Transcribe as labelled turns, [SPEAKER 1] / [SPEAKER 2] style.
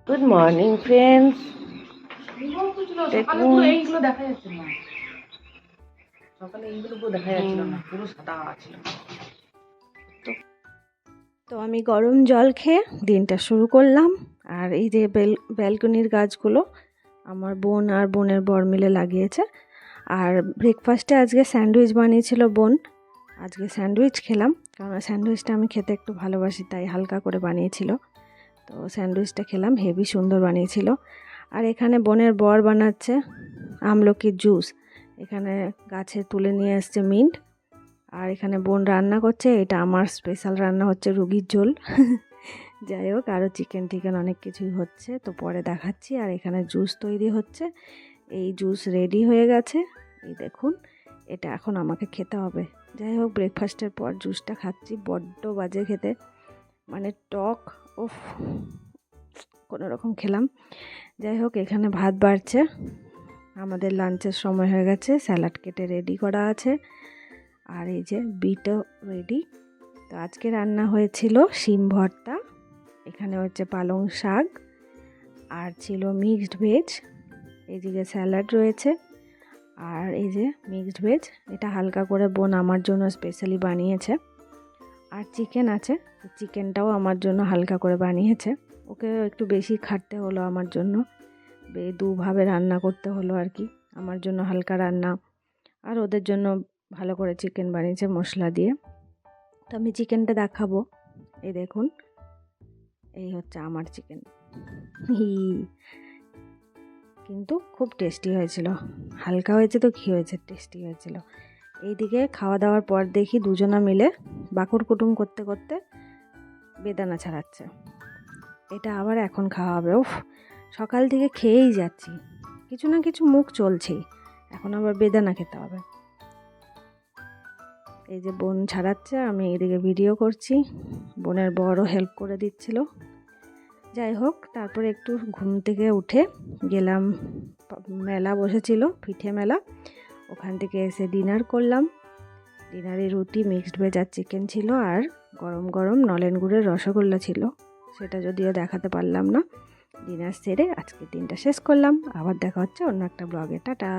[SPEAKER 1] Good morning friends.
[SPEAKER 2] সকালে তো এইগুলো দেখা যাচ্ছে না, সকালে এইগুলো পুরো দেখা যাচ্ছিল না, পুরো সাদা ছিল।
[SPEAKER 1] তো আমি গরম জল খেয়ে দিনটা শুরু করলাম। আর এই যে ব্যালকনির গাছগুলো আমার বোন আর বোনের বর মিলে লাগিয়েছে। আর ব্রেকফাস্টে আজকে স্যান্ডউইচ বানিয়েছিল বোন। আজকে স্যান্ডউইচ খেলাম, কারণ স্যান্ডউইচটা আমি খেতে একটু ভালোবাসি, তাই হালকা করে বানিয়েছিল। তো স্যান্ডউইচটা খেলাম, হেভি সুন্দর বানিয়েছিল। আর এখানে বোনের বর বানাচ্ছে আমলকির জুস। এখানে গাছে তুলে নিয়ে এসছে মিন্ট। আর এখানে বোন রান্না করছে, এটা আমার স্পেশাল রান্না হচ্ছে রুগীর ঝোল। যাই হোক, আরও চিকেন টিকেন অনেক কিছুই হচ্ছে, তো পরে দেখাচ্ছি। আর এখানে জুস তৈরি হচ্ছে, এই জুস রেডি হয়ে গেছে, এই দেখুন। এটা এখন আমাকে খেতে হবে। যাই হোক, ব্রেকফাস্টের পর জুসটা খাচ্ছি, বড্ড বাজে খেতে, মানে টক। উফ, কোনো রকম খেলাম। যাই হোক, এখানে ভাত বাড়ছে, আমাদের লাঞ্চের সময় হয়ে গেছে। স্যালাড কেটে রেডি করা আছে, আর এই যে বিটও রেডি। তো আজকে রান্না হয়েছিল শিম ভর্তা, এখানে হচ্ছে পালং শাক, আর ছিল মিক্সড ভেজ। এইদিকে স্যালাড রয়েছে, আর এই যে মিক্সড ভেজ, এটা হালকা করে বোন আমার জন্য স্পেশালি বানিয়েছে। আর চিকেন আছে, চিকেনটাও আমার জন্য হালকা করে বানিয়েছে। ওকে একটু বেশি খাটতে হলো আমার জন্য, দুভাবে রান্না করতে হলো আর কি। আমার জন্য হালকা রান্না, আর ওদের জন্য ভালো করে চিকেন বানিয়েছে মশলা দিয়ে। তো আমি চিকেনটা দেখাবো, এই দেখুন, এই হচ্ছে আমার চিকেন। কিন্তু খুব টেস্টি হয়েছিল, হালকা হয়েছে তো কী হয়েছে, টেস্টি হয়েছিল। এইদিকে খাওয়া দাওয়ার পর দেখি দুজনা মিলে বাকুড় কুটুম করতে করতে বেদানা ছাড়াচ্ছে। এটা আবার এখন খাওয়া হবে। উফ, সকাল থেকে খেয়েই যাচ্ছি, কিছু না কিছু মুখ চলছেই, এখন আবার বেদানা খেতে হবে। এই যে বোন ছাড়াচ্ছে, আমি এদিকে ভিডিও করছি, বোনের বড়ও হেল্প করে দিচ্ছিল। যাই হোক, তারপরে একটু ঘুম থেকে উঠে গেলাম, মেলা বসেছিল, পিঠে মেলা, ওখান থেকে এসে ডিনার করলাম। ডিনারে রুটি, মিক্সড ভেজ আর চিকেন ছিল, আর গরম গরম নলেন গুড়ের রসগোল্লা ছিল, সেটা যদিও দেখাতে পারলাম না। ডিনার সেরে আজকের দিনটা শেষ করলাম, আবার দেখা হচ্ছে অন্য একটা ব্লগে। টাটা।